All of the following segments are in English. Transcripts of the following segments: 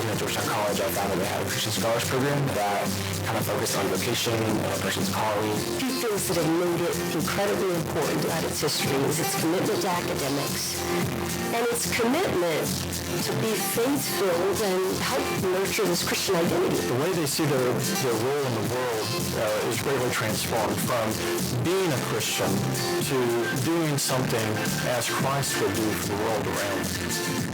here at Georgetown College, I found that they had a Christian Scholars Program that kind of focused on vocation, a person's calling. Two things that have made it incredibly important about its history is its commitment to academics and its commitment to be faith-filled and help nurture this Christian identity. The way they see their role in the world is greatly transformed from being a Christian to doing something as Christ would do for the world around them.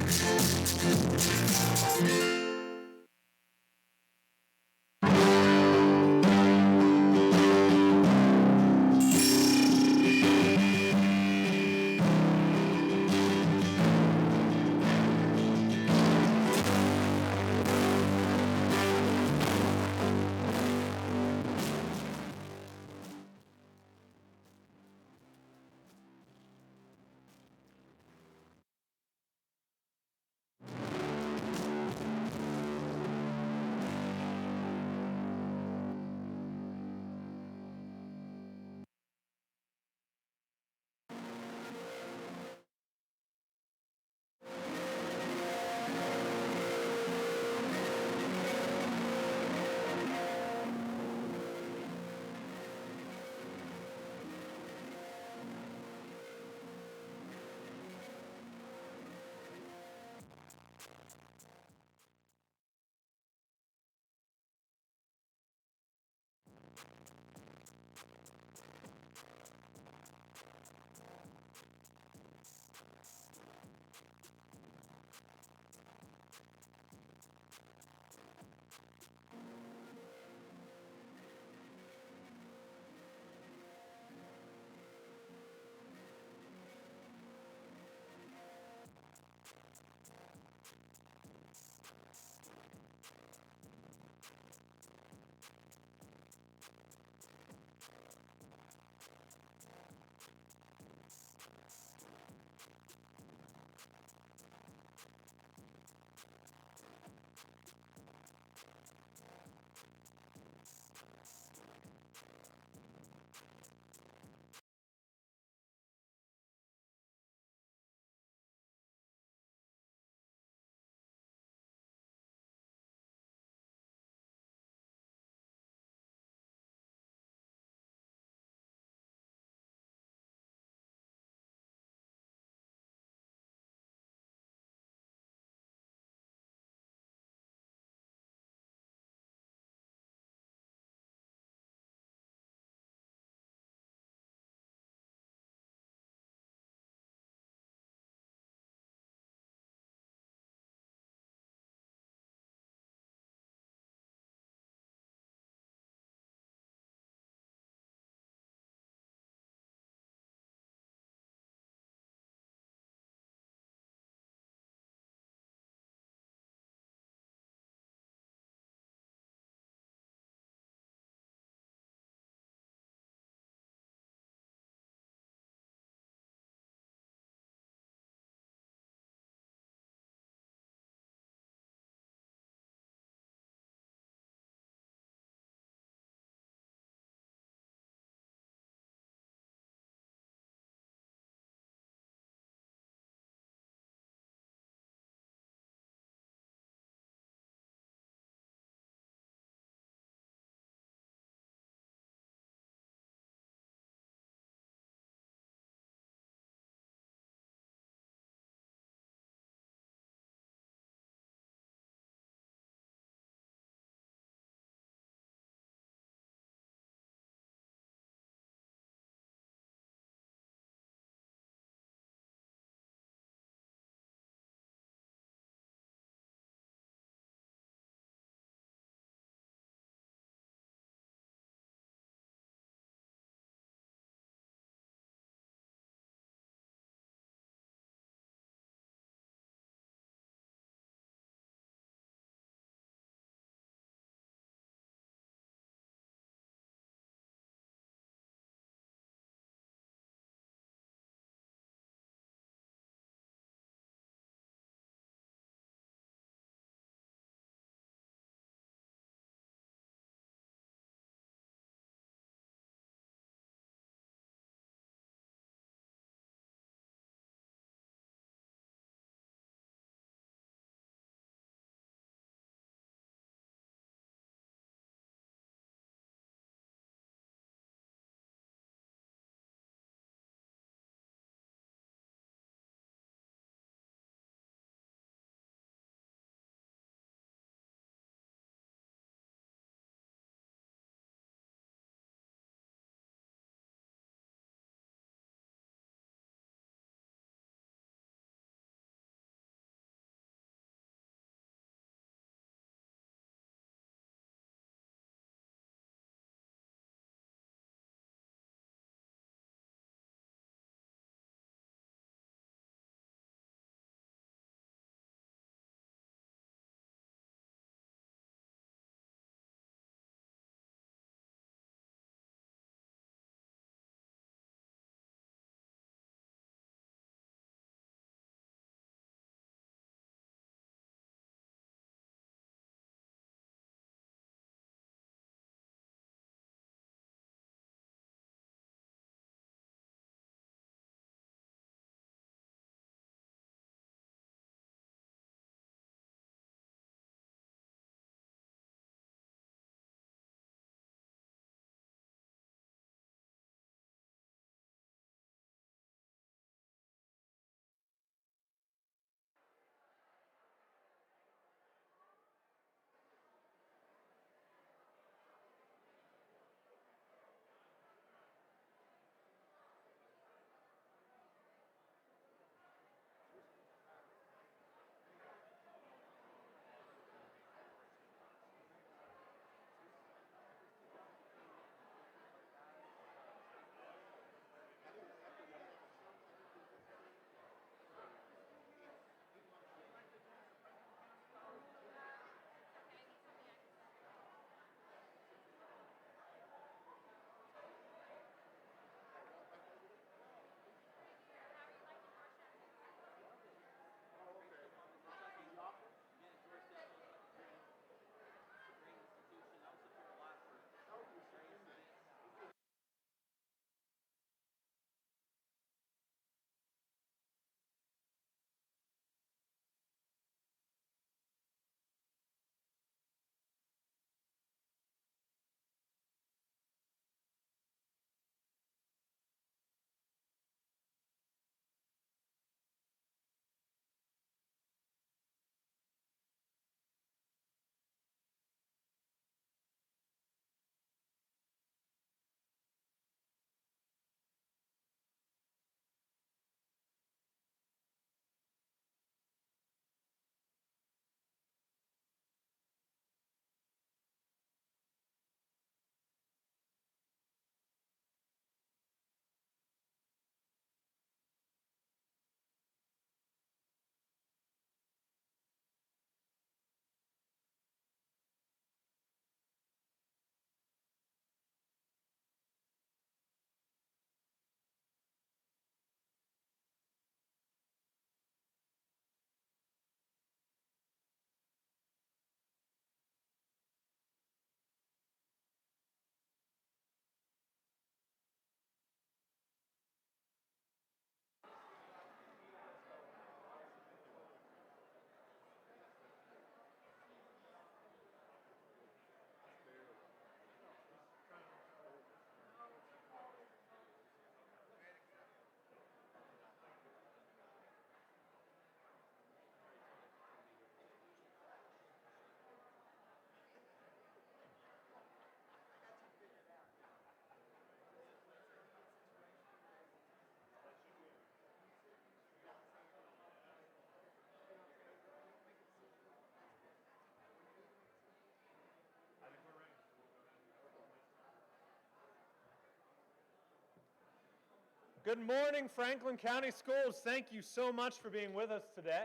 Good morning, Franklin County Schools. Thank you so much for being with us today.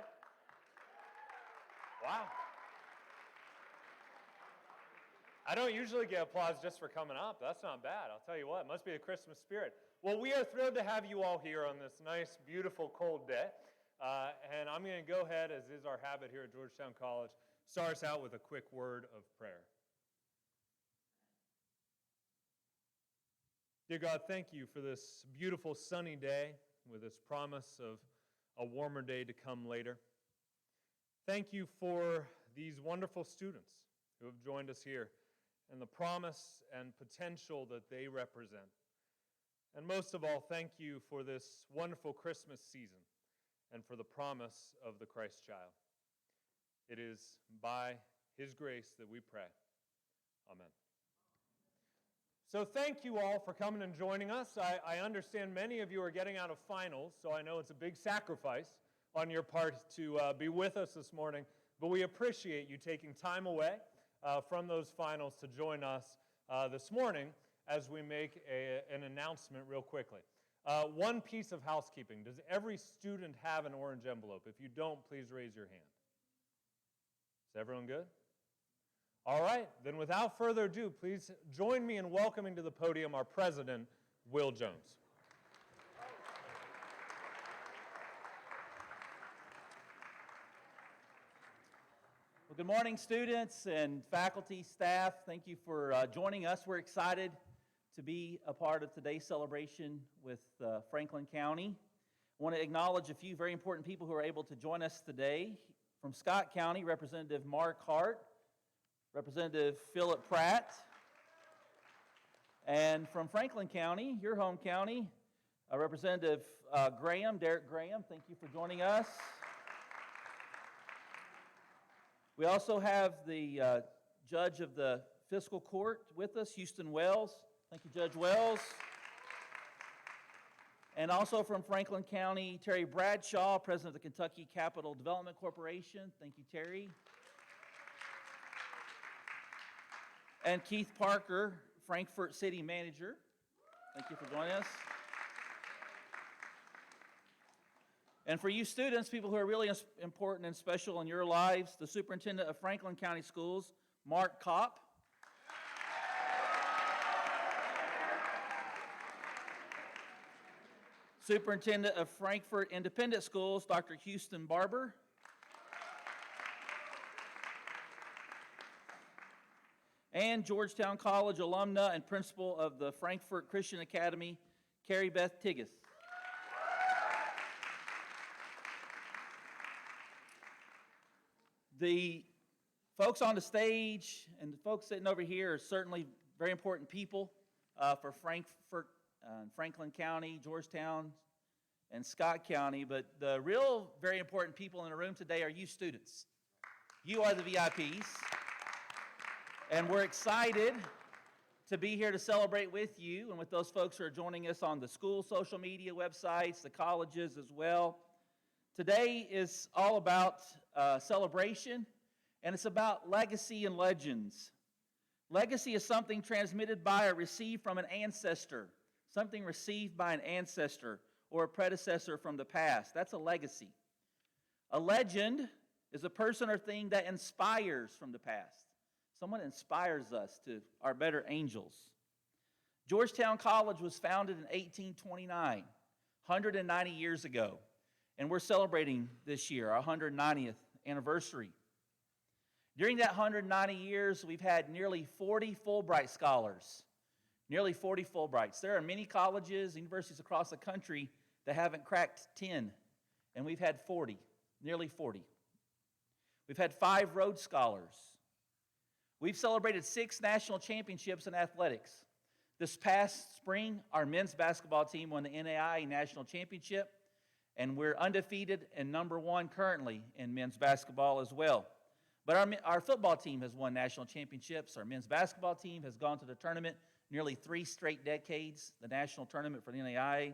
Wow. I don't usually get applause just for coming up. That's not bad. I'll tell you what, it must be the Christmas spirit. Well, we are thrilled to have you all here on this nice, beautiful, cold day. And I'm going to go ahead, as is our habit here at Georgetown College, start us out with a quick word of prayer. Dear God, thank you for this beautiful sunny day with this promise of a warmer day to come later. Thank you for these wonderful students who have joined us here and the promise and potential that they represent. And most of all, thank you for this wonderful Christmas season and for the promise of the Christ child. It is by His grace that we pray. Amen. So thank you all for coming and joining us. I understand many of you are getting out of finals, so I know it's a big sacrifice on your part to be with us this morning, but we appreciate you taking time away from those finals to join us this morning as we make an announcement real quickly. One piece of housekeeping. Does every student have an orange envelope? If you don't, please raise your hand. Is everyone good? All right, then without further ado, please join me in welcoming to the podium our president, Will Jones. Well, good morning, students and faculty, staff. Thank you for joining us. We're excited to be a part of today's celebration with Franklin County. I want to acknowledge a few very important people who are able to join us today. From Scott County, Representative Mark Hart, Representative Philip Pratt, and from Franklin County, your home county, Representative Derek Graham, thank you for joining us. We also have the judge of the fiscal court with us, Houston Wells. Thank you, Judge Wells. And also from Franklin County, Terry Bradshaw, President of the Kentucky Capital Development Corporation. Thank you, Terry. And Keith Parker, Frankfort City Manager. Thank you for joining us. And for you students, people who are really important and special in your lives, the Superintendent of Franklin County Schools, Mark Kopp. Superintendent of Frankfort Independent Schools, Dr. Houston Barber. And Georgetown College alumna and principal of the Frankfort Christian Academy, Carrie Beth Tiggis. The folks on the stage and the folks sitting over here are certainly very important people for Frankfort, Franklin County, Georgetown, and Scott County, but the real very important people in the room today are you students. You are the VIPs. And we're excited to be here to celebrate with you and with those folks who are joining us on the school social media websites, the colleges as well. Today is all about celebration, and it's about legacy and legends. Legacy is something transmitted by or received from an ancestor, something received by an ancestor or a predecessor from the past. That's a legacy. A legend is a person or thing that inspires from the past. Someone inspires us to our better angels. Georgetown College was founded in 1829, 190 years ago, and we're celebrating this year, our 190th anniversary. During that 190 years, we've had nearly 40 Fulbright scholars, nearly 40 Fulbrights. There are many colleges, universities across the country that haven't cracked 10, and we've had 40, nearly 40. We've had 5 Rhodes Scholars. We've celebrated 6 national championships in athletics. This past spring, our men's basketball team won the NAIA National Championship, and we're undefeated and number 1 currently in men's basketball as well. But our football team has won national championships. Our men's basketball team has gone to the tournament nearly 3 straight decades, the national tournament for the NAIA.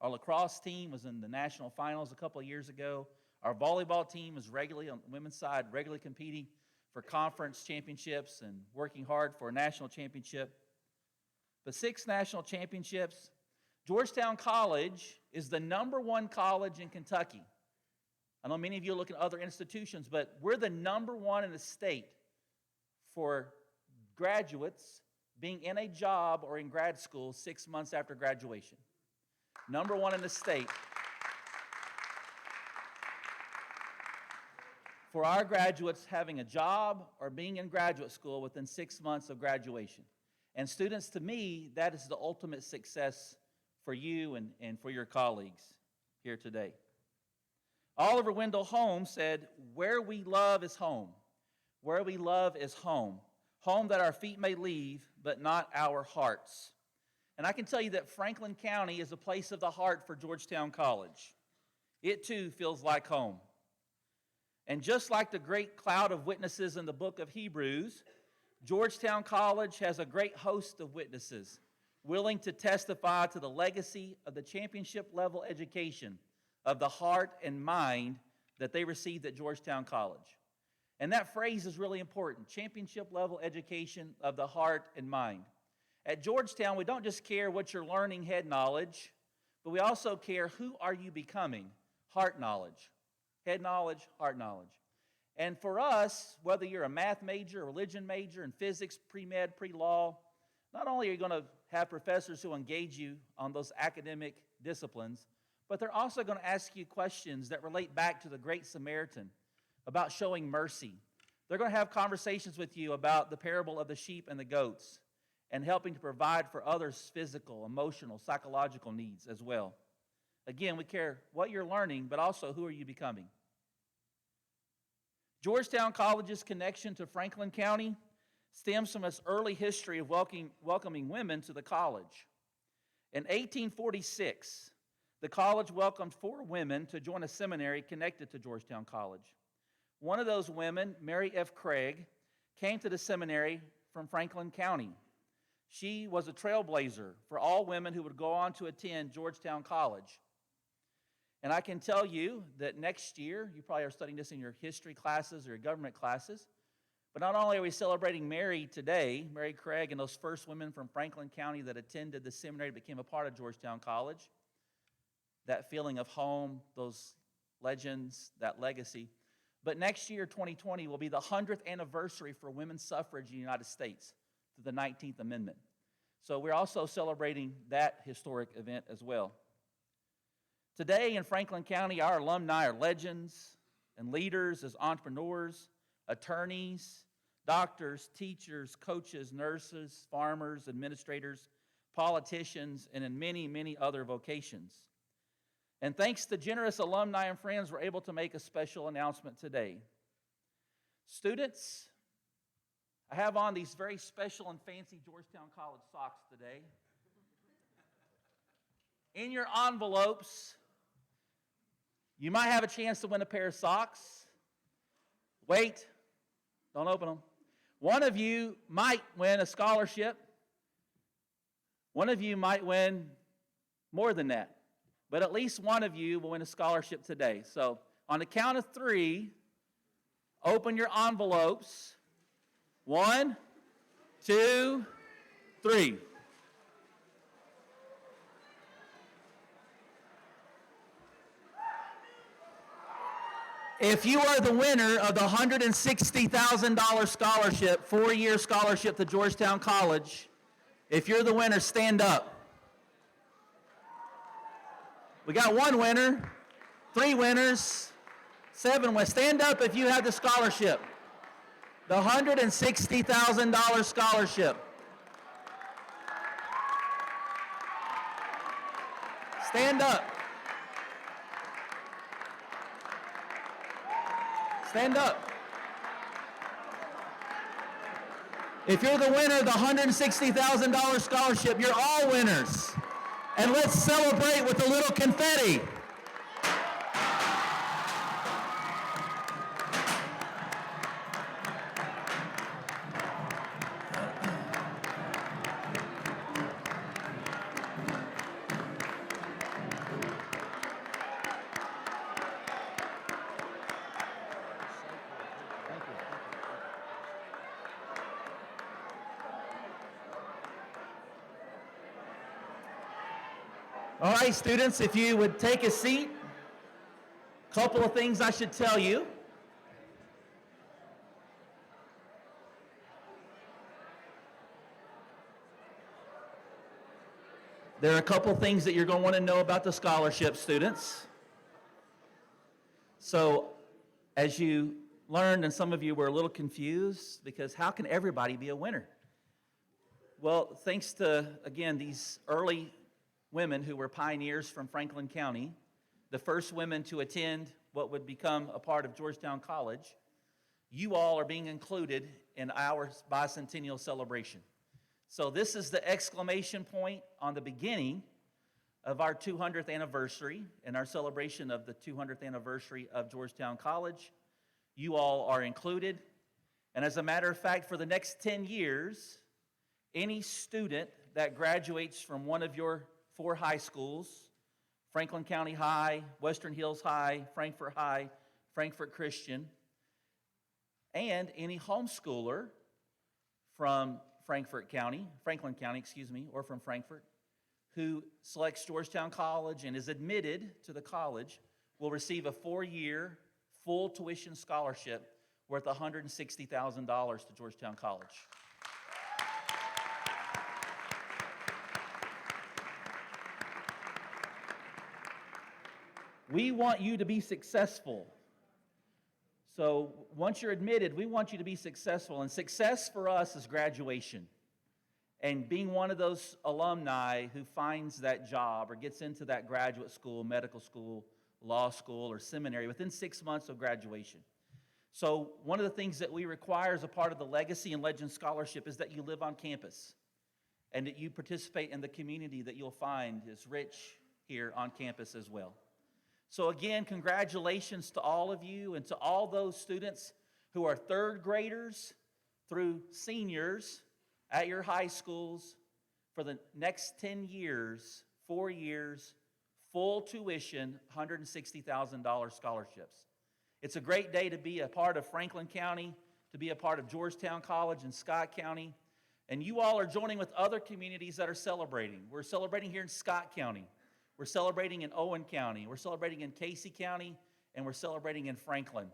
Our lacrosse team was in the national finals a couple of years ago. Our volleyball team is regularly, on the women's side, regularly competing for conference championships and working hard for a national championship. But 6 national championships, Georgetown College is the #1 college in Kentucky. I know many of you look at other institutions, but we're the #1 in the state for graduates being in a job or in grad school 6 months after graduation. #1 in the state. For our graduates having a job or being in graduate school within 6 months of graduation. And students, to me, that is the ultimate success for you and for your colleagues here today. Oliver Wendell Holmes said, "Where we love is home. Where we love is home. Home that our feet may leave, but not our hearts." And I can tell you that Franklin County is a place of the heart for Georgetown College. It too feels like home. And just like the great cloud of witnesses in the book of Hebrews, Georgetown College has a great host of witnesses willing to testify to the legacy of the championship level education of the heart and mind that they received at Georgetown College. And that phrase is really important, championship level education of the heart and mind. At Georgetown, we don't just care what you're learning, head knowledge, but we also care who are you becoming, heart knowledge. Head knowledge, heart knowledge. And for us, whether you're a math major, a religion major, in physics, pre-med, pre-law, not only are you going to have professors who engage you on those academic disciplines, but they're also going to ask you questions that relate back to the Great Samaritan, about showing mercy. They're going to have conversations with you about the parable of the sheep and the goats and helping to provide for others' physical, emotional, psychological needs as well. Again, we care what you're learning, but also who are you becoming. Georgetown College's connection to Franklin County stems from its early history of welcoming women to the college. In 1846, the college welcomed 4 women to join a seminary connected to Georgetown College. One of those women, Mary F. Craig, came to the seminary from Franklin County. She was a trailblazer for all women who would go on to attend Georgetown College. And I can tell you that next year, you probably are studying this in your history classes or your government classes, but not only are we celebrating Mary today, Mary Craig and those first women from Franklin County that attended the seminary, became a part of Georgetown College, that feeling of home, those legends, that legacy. But next year, 2020, will be the 100th anniversary for women's suffrage in the United States through the 19th Amendment. So we're also celebrating that historic event as well. Today in Franklin County, our alumni are legends and leaders as entrepreneurs, attorneys, doctors, teachers, coaches, nurses, farmers, administrators, politicians, and in many, many other vocations. And thanks to generous alumni and friends, we're able to make a special announcement today. Students, I have on these very special and fancy Georgetown College socks today. In your envelopes, you might have a chance to win a pair of socks. Wait, don't open them. One of you might win a scholarship. One of you might win more than that. But at least one of you will win a scholarship today. So on the count of 3, open your envelopes. 1, 2, 3. If you are the winner of the $160,000 scholarship, 4-year scholarship to Georgetown College, if you're the winner, stand up. We got 1 winner, 3 winners, 7 winners. Stand up if you have the scholarship. The $160,000 scholarship. Stand up. Stand up. If you're the winner of the $160,000 scholarship, you're all winners. And let's celebrate with a little confetti. All right, students, if you would take a seat. A couple of things I should tell you. There are a couple of things that you're going to want to know about the scholarship, students. So, as you learned, and some of you were a little confused, because how can everybody be a winner? Well, thanks to, again, these early women who were pioneers from Franklin County, the first women to attend what would become a part of Georgetown College, you all are being included in our bicentennial celebration. So this is the exclamation point on the beginning of our 200th anniversary and our celebration of the 200th anniversary of Georgetown College. You all are included. And as a matter of fact, for the next 10 years, any student that graduates from one of your 4 high schools, Franklin County High, Western Hills High, Frankfort High, Frankfort Christian, and any homeschooler from Franklin County, or from Frankfort, who selects Georgetown College and is admitted to the college will receive a 4-year full tuition scholarship worth $160,000 to Georgetown College. We want you to be successful. So once you're admitted, we want you to be successful. And success for us is graduation. And being one of those alumni who finds that job or gets into that graduate school, medical school, law school, or seminary within 6 months of graduation. So one of the things that we require as a part of the Legacy and Legend Scholarship is that you live on campus and that you participate in the community that you'll find is rich here on campus as well. So again, congratulations to all of you and to all those students who are 3rd graders through seniors at your high schools for the next 10 years, 4 years, full tuition, $160,000 scholarships. It's a great day to be a part of Franklin County, to be a part of Georgetown College and Scott County. And you all are joining with other communities that are celebrating. We're celebrating here in Scott County. We're celebrating in Owen County. We're celebrating in Casey County. And we're celebrating in Franklin.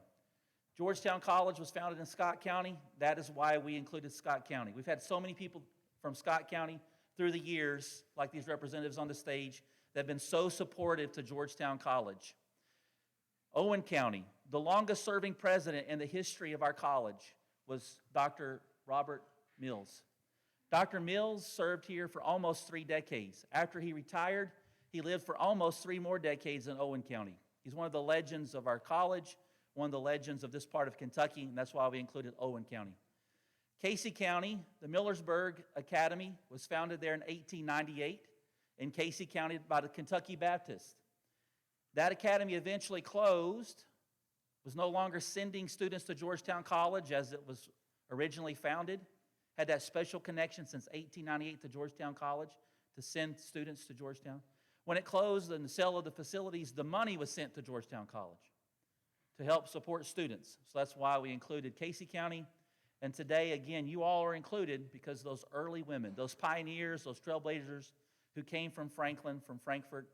Georgetown College was founded in Scott County. That is why we included Scott County. We've had so many people from Scott County through the years, like these representatives on the stage, that have been so supportive to Georgetown College. Owen County, the longest serving president in the history of our college was Dr. Robert Mills. Dr. Mills served here for almost 3 decades. After he retired, he lived for almost 3 more decades in Owen County. He's one of the legends of our college, one of the legends of this part of Kentucky, and that's why we included Owen County. Casey County, the Millersburg Academy was founded there in 1898 in Casey County by the Kentucky Baptists. That academy eventually closed, was no longer sending students to Georgetown College as it was originally founded, had that special connection since 1898 to Georgetown College to send students to Georgetown. When it closed and the sale of the facilities, the money was sent to Georgetown College to help support students. So that's why we included Casey County. And today, again, you all are included because those early women, those pioneers, those trailblazers who came from Franklin, from Frankfort,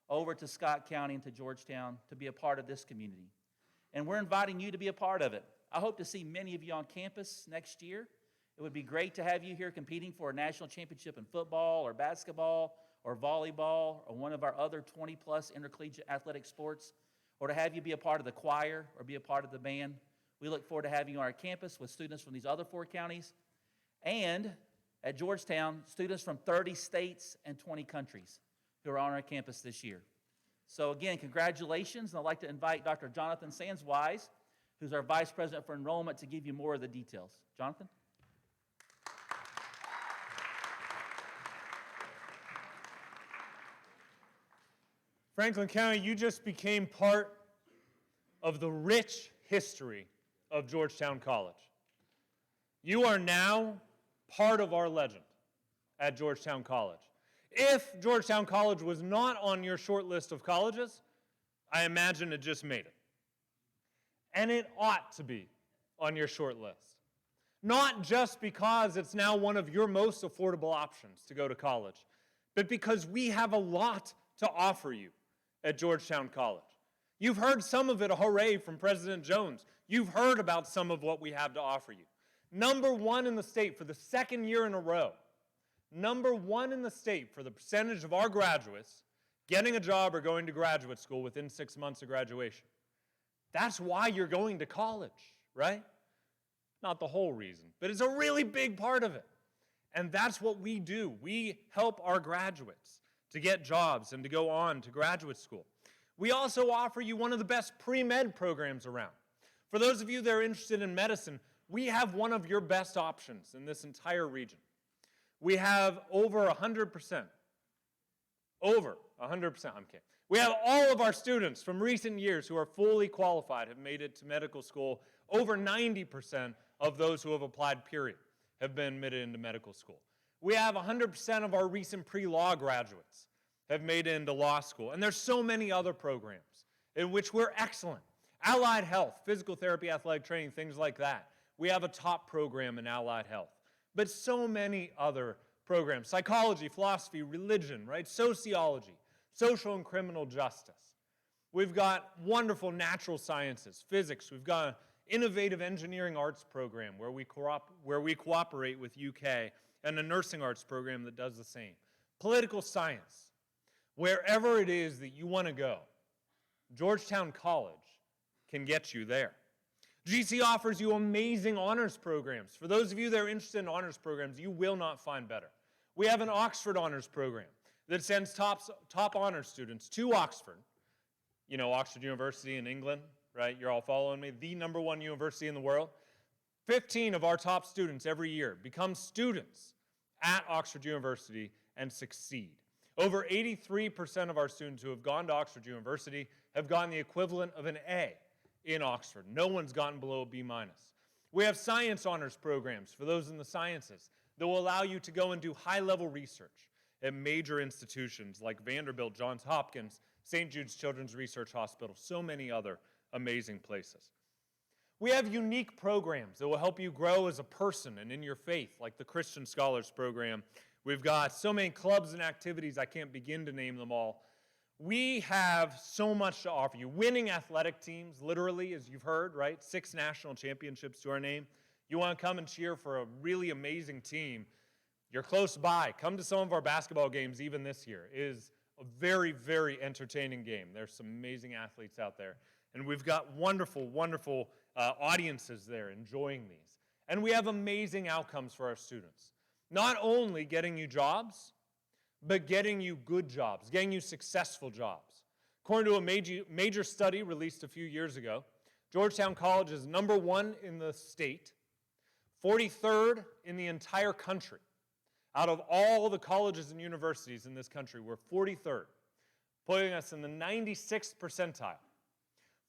over to Scott County and to Georgetown to be a part of this community. And we're inviting you to be a part of it. I hope to see many of you on campus next year. It would be great to have you here competing for a national championship in football or basketball or volleyball or one of our other 20-plus intercollegiate athletic sports, or to have you be a part of the choir or be a part of the band. We look forward to having you on our campus with students from these other 4 counties. And at Georgetown, students from 30 states and 20 countries who are on our campus this year. So again, congratulations, and I'd like to invite Dr. Jonathan Sandswise, who's our Vice President for Enrollment, to give you more of the details. Jonathan? Franklin County, you just became part of the rich history of Georgetown College. You are now part of our legend at Georgetown College. If Georgetown College was not on your short list of colleges, I imagine it just made it. And it ought to be on your short list. Not just because it's now one of your most affordable options to go to college, but because we have a lot to offer you at Georgetown College. You've heard some of it, a hooray from President Jones. You've heard about some of what we have to offer you. Number one in the state for the second year in a row. Number one in the state for the percentage of our graduates getting a job or going to graduate school within 6 months of graduation. That's why you're going to college, right? Not the whole reason, but it's a really big part of it. And that's what we do. We help our graduates to get jobs and to go on to graduate school. We also offer you one of the best pre-med programs around. For those of you that are interested in medicine, we have one of your best options in this entire region. We have over 100%. Over 100%, I'm kidding. We have all of our students from recent years who are fully qualified have made it to medical school. Over 90% of those who have applied, period, have been admitted into medical school. We have 100% of our recent pre-law graduates have made it into law school. And there's so many other programs in which we're excellent. Allied health, physical therapy, athletic training, things like that. We have a top program in allied health. But so many other programs. Psychology, philosophy, religion, right? Sociology, social and criminal justice. We've got wonderful natural sciences, physics. We've got an innovative engineering arts program where we cooperate with UK, and a nursing arts program that does the same. Political science. Wherever it is that you want to go, Georgetown College can get you there. GC offers you amazing honors programs. For those of you that are interested in honors programs, you will not find better. We have an Oxford honors program that sends top honors students to Oxford. You know, Oxford University in England, right? You're all following me. The #1 university in the world. 15 of our top students every year become students at Oxford University and succeed. Over 83% of our students who have gone to Oxford University have gotten the equivalent of an A in Oxford. No one's gotten below a B-. We have science honors programs for those in the sciences that will allow you to go and do high-level research at major institutions like Vanderbilt, Johns Hopkins, St. Jude's Children's Research Hospital, so many other amazing places. We have unique programs that will help you grow as a person and in your faith, like the Christian Scholars Program. We've got so many clubs and activities, I can't begin to name them all. We have so much to offer you. Winning athletic teams, literally, as you've heard, right? 6 national championships to our name. You want to come and cheer for a really amazing team. You're close by. Come to some of our basketball games even this year. It is a very, very entertaining game. There's some amazing athletes out there. And we've got wonderful, wonderful audiences there enjoying these. And we have amazing outcomes for our students. Not only getting you jobs, but getting you good jobs, getting you successful jobs. According to a major study released a few years ago, Georgetown College is #1 in the state, 43rd in the entire country. Out of all the colleges and universities in this country, we're 43rd, putting us in the 96th percentile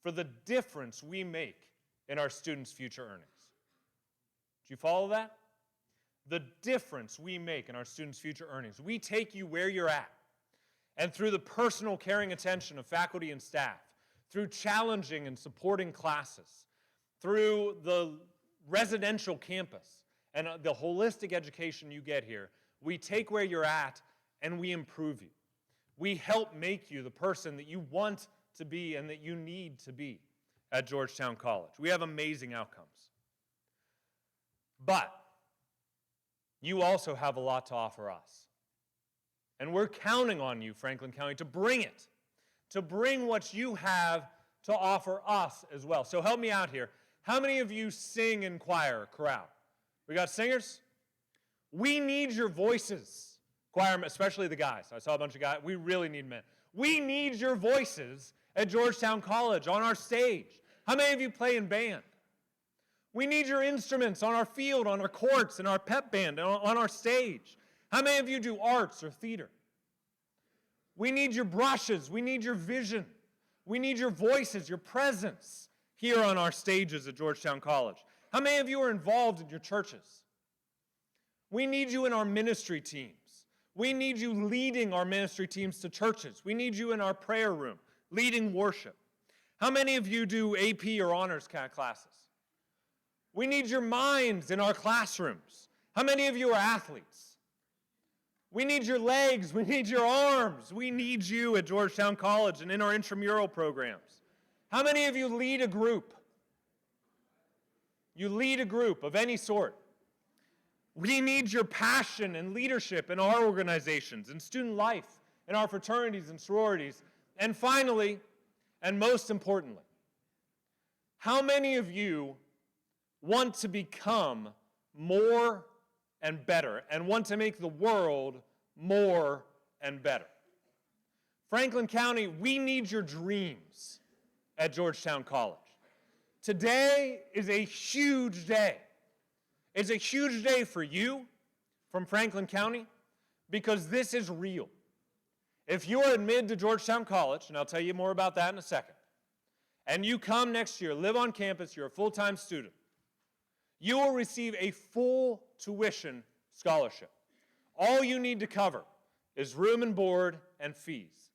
for the difference we make in our students' future earnings. Do you follow that? The difference we make in our students' future earnings. We take you where you're at. And through the personal caring attention of faculty and staff, through challenging and supporting classes, through the residential campus, and the holistic education you get here, we take where you're at and we improve you. We help make you the person that you want to be and that you need to be at Georgetown College. We have amazing outcomes. But you also have a lot to offer us. And we're counting on you, Franklin County, to bring it, to bring what you have to offer us as well. So help me out here. How many of you sing in choir, crowd? We got singers? We need your voices. Choir, especially the guys. I saw a bunch of guys. We really need men. We need your voices at Georgetown College on our stage. How many of you play in band? We need your instruments on our field, on our courts, in our pep band, and on our stage. How many of you do arts or theater? We need your brushes. We need your vision. We need your voices, your presence here on our stages at Georgetown College. How many of you are involved in your churches? We need you in our ministry teams. We need you leading our ministry teams to churches. We need you in our prayer room, leading worship. How many of you do AP or honors kind of classes? We need your minds in our classrooms. How many of you are athletes? We need your legs. We need your arms. We need you at Georgetown College and in our intramural programs. How many of you lead a group? You lead a group of any sort. We need your passion and leadership in our organizations, in student life, in our fraternities and sororities. And finally, and most importantly, how many of you want to become more and better and want to make the world more and better? Franklin County, we need your dreams at Georgetown College. Today is a huge day. It's a huge day for you from Franklin County because this is real. If you are admitted to Georgetown College, and I'll tell you more about that in a second, and you come next year, live on campus, you're a full-time student, you will receive a full tuition scholarship. All you need to cover is room and board and fees.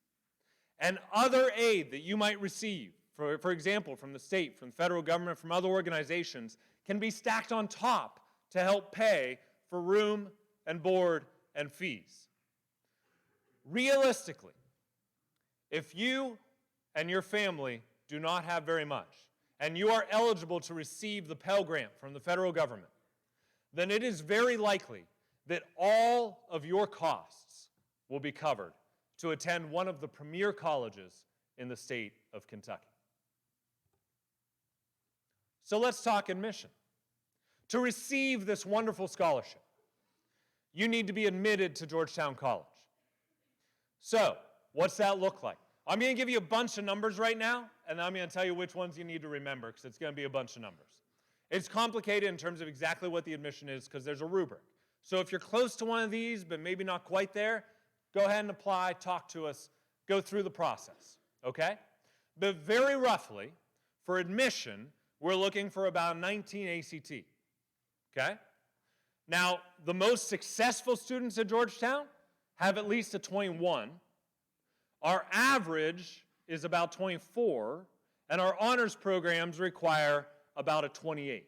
And other aid that you might receive, for example, from the state, from the federal government, from other organizations, can be stacked on top to help pay for room and board and fees. Realistically, if you and your family do not have very much, and you are eligible to receive the Pell Grant from the federal government, then it is very likely that all of your costs will be covered to attend one of the premier colleges in the state of Kentucky. So let's talk admission. To receive this wonderful scholarship, you need to be admitted to Georgetown College. So, what's that look like? I'm going to give you a bunch of numbers right now, and I'm going to tell you which ones you need to remember, because it's going to be a bunch of numbers. It's complicated in terms of exactly what the admission is, because there's a rubric. So if you're close to one of these, but maybe not quite there, go ahead and apply, talk to us, go through the process, okay? But very roughly, for admission, we're looking for about 19 ACT, okay? Now, the most successful students at Georgetown have at least a 21. Our average is about 24, and our honors programs require about a 28.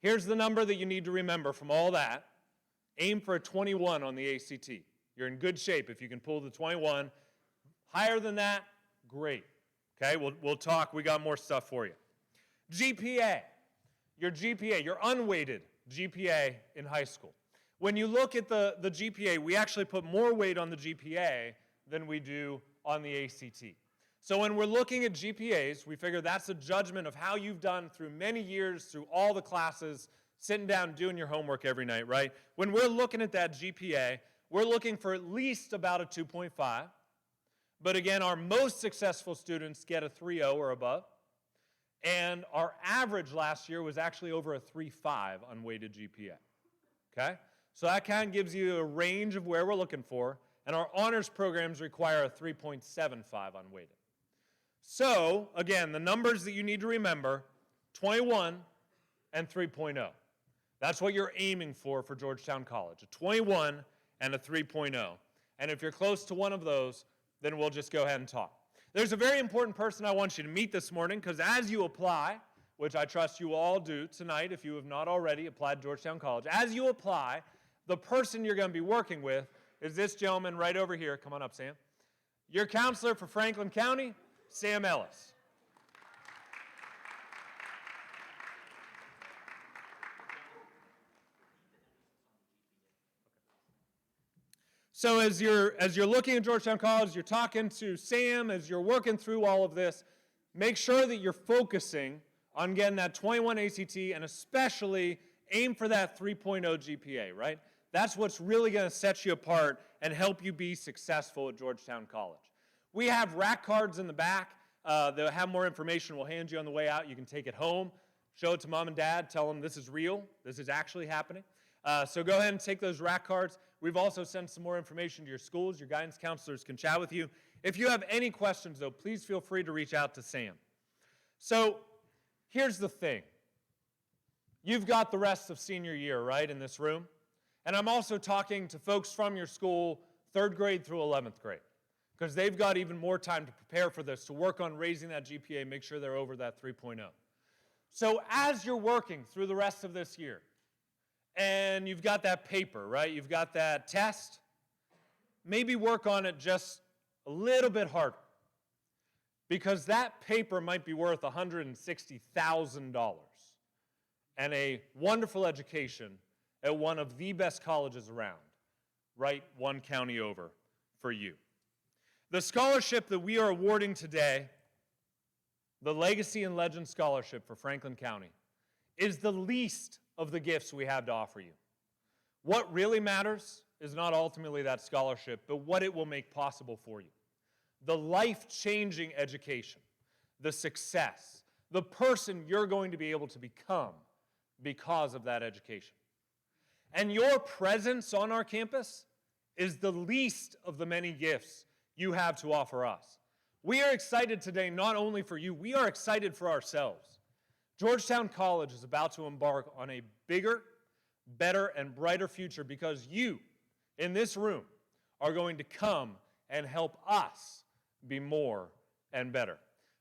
Here's the number that you need to remember from all that. Aim for a 21 on the ACT. You're in good shape if you can pull the 21. Higher than that, great. Okay, we'll talk. We got more stuff for you. GPA, your unweighted GPA in high school. When you look at the GPA, we actually put more weight on the GPA than we do on the ACT. So when we're looking at GPAs, we figure that's a judgment of how you've done through many years, through all the classes, sitting down doing your homework every night, right? When we're looking at that GPA, we're looking for at least about a 2.5. But again, our most successful students get a 3.0 or above. And our average last year was actually over a 3.5 unweighted GPA, okay? So that kind of gives you a range of where we're looking for, and our honors programs require a 3.75 unweighted. So, again, the numbers that you need to remember, 21 and 3.0. That's what you're aiming for Georgetown College, a 21 and a 3.0. And if you're close to one of those, then we'll just go ahead and talk. There's a very important person I want you to meet this morning, because as you apply, which I trust you all do tonight if you have not already applied to Georgetown College, as you apply, the person you're going to be working with is this gentleman right over here. Come on up, Sam. Your counselor for Franklin County, Sam Ellis. So as you're looking at Georgetown College, you're talking to Sam, as you're working through all of this, make sure that you're focusing on getting that 21 ACT, and especially aim for that 3.0 GPA, right? That's what's really going to set you apart and help you be successful at Georgetown College. We have rack cards in the back. They'll have more information we'll hand you on the way out. You can take it home, show it to mom and dad, tell them this is real, this is actually happening. So go ahead and take those rack cards. We've also sent some more information to your schools. Your guidance counselors can chat with you. If you have any questions, though, please feel free to reach out to Sam. So here's the thing. You've got the rest of senior year, right, in this room? And I'm also talking to folks from your school, 3rd grade through 11th grade, because they've got even more time to prepare for this, to work on raising that GPA, make sure they're over that 3.0. So as you're working through the rest of this year, and you've got that paper, right? You've got that test, maybe work on it just a little bit harder, because that paper might be worth $160,000 and a wonderful education at one of the best colleges around, right one county over for you. The scholarship that we are awarding today, the Legacy and Legend Scholarship for Franklin County, is the least of the gifts we have to offer you. What really matters is not ultimately that scholarship, but what it will make possible for you. The life-changing education, the success, the person you're going to be able to become because of that education. And your presence on our campus is the least of the many gifts you have to offer us. We are excited today not only for you, we are excited for ourselves. Georgetown College is about to embark on a bigger, better, and brighter future because you, in this room, are going to come and help us be more and better.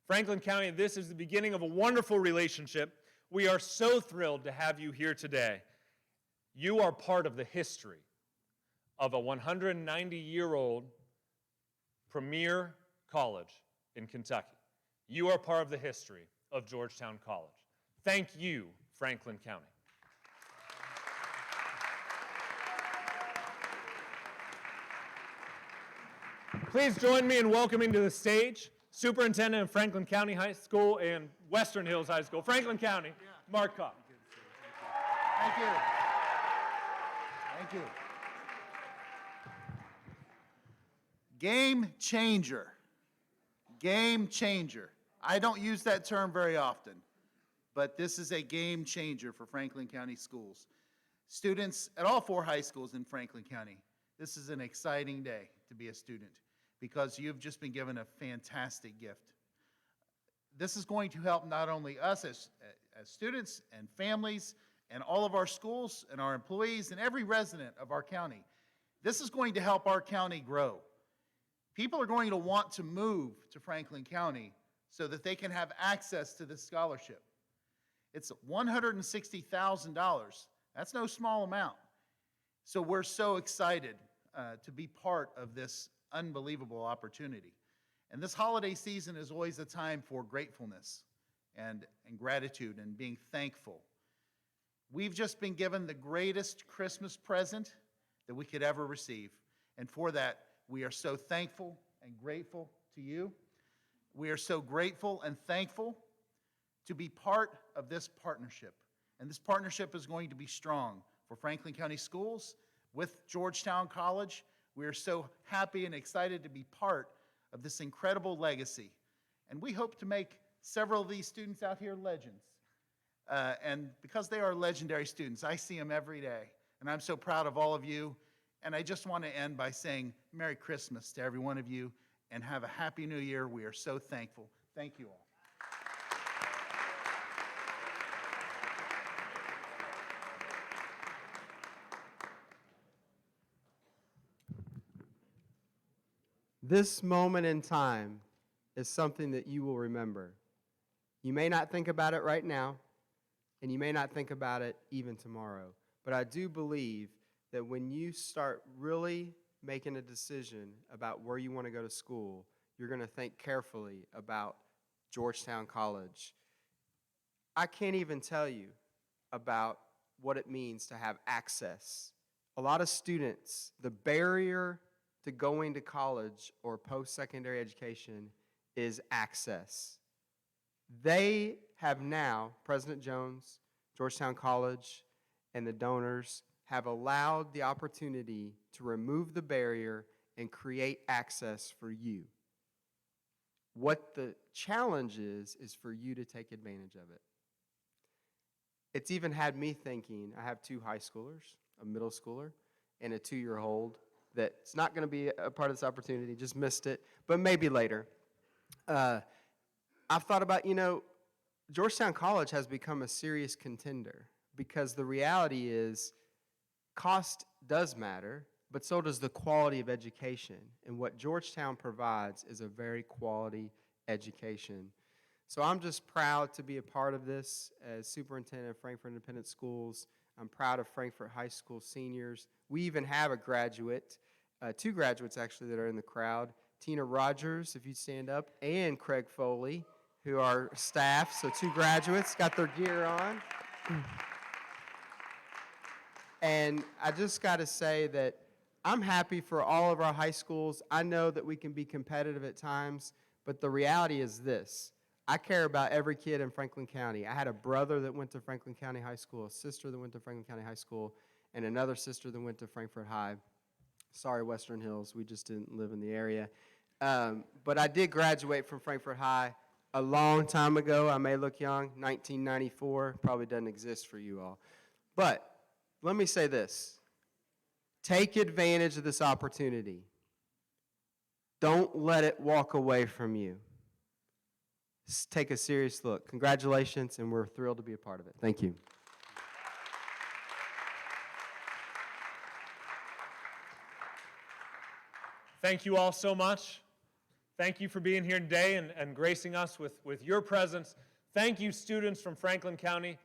Franklin County, this is the beginning of a wonderful relationship. We are so thrilled to have you here today. You are part of the history of a 190-year-old premier college in Kentucky. You are part of the history of Georgetown College. Thank you, Franklin County. Please join me in welcoming to the stage Superintendent of Franklin County High School and Western Hills High School, Franklin County, Mark Kopp. Thank you. Thank you. Game changer. Game changer. I don't use that term very often, but this is a game changer for Franklin County schools. Students at all 4 high schools in Franklin County, this is an exciting day to be a student because you've just been given a fantastic gift. This is going to help not only us as students and families and all of our schools and our employees and every resident of our county. This is going to help our county grow. People are going to want to move to Franklin County so that they can have access to this scholarship. It's $160,000. That's no small amount. So we're so excited to be part of this unbelievable opportunity. And this holiday season is always a time for gratefulness and gratitude and being thankful. We've just been given the greatest Christmas present that we could ever receive. And for that, we are so thankful and grateful to you. We are so grateful and thankful to be part of this partnership. And this partnership is going to be strong for Franklin County Schools with Georgetown College. We are so happy and excited to be part of this incredible legacy. And we hope to make several of these students out here legends. And because they are legendary students, I see them every day. And I'm so proud of all of you. And I just want to end by saying Merry Christmas to every one of you and have a Happy New Year. We are so thankful. Thank you all. This moment in time is something that you will remember. You may not think about it right now, and you may not think about it even tomorrow. But I do believe that when you start really making a decision about where you want to go to school, you're going to think carefully about Georgetown College. I can't even tell you about what it means to have access. A lot of students, the barrier to going to college or post-secondary education is access. They have now, President Jones, Georgetown College, and the donors have allowed the opportunity to remove the barrier and create access for you. What the challenge is for you to take advantage of it. It's even had me thinking, I have 2 high schoolers, a middle schooler, and a 2-year-old that's not going to be a part of this opportunity, just missed it, but maybe later. I've thought about, Georgetown College has become a serious contender because the reality is cost does matter, but so does the quality of education. And what Georgetown provides is a very quality education. So I'm just proud to be a part of this as superintendent of Frankfort Independent Schools. I'm proud of Frankfort High School seniors. We even have a graduate two graduates actually that are in the crowd. Tina Rogers, if you'd stand up, and Craig Foley, who are staff. So two graduates got their gear on. And I just got to say that I'm happy for all of our high schools. I know that we can be competitive at times, but the reality is this. I care about every kid in Franklin County. I had a brother that went to Franklin County High School, a sister that went to Franklin County High School, and another sister that went to Frankfurt High. Sorry, Western Hills, we just didn't live in the area. But I did graduate from Frankfurt High a long time ago. I may look young, 1994, probably doesn't exist for you all. But let me say this. Take advantage of this opportunity. Don't let it walk away from you. Take a serious look. Congratulations, and we're thrilled to be a part of it. Thank you. Thank you all so much. Thank you for being here today and gracing us with your presence. Thank you, students from Franklin County.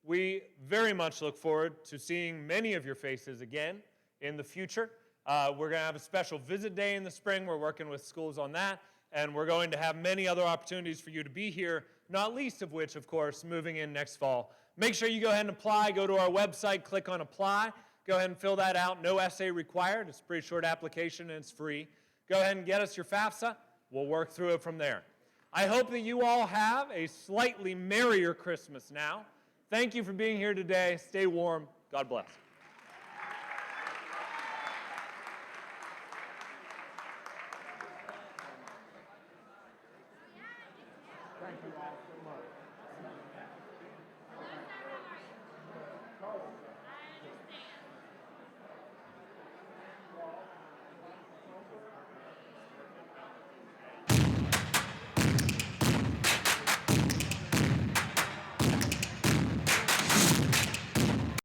We very much look forward to seeing many of your faces again in the future. We're going to have a special visit day in the spring. We're working with schools on that. And we're going to have many other opportunities for you to be here, not least of which, of course, moving in next fall. Make sure you go ahead and apply. Go to our website, click on Apply. Go ahead and fill that out. No essay required. It's a pretty short application, and it's free. Go ahead and get us your FAFSA. We'll work through it from there. I hope that you all have a slightly merrier Christmas now. Thank you for being here today. Stay warm. God bless. Thank you all so much.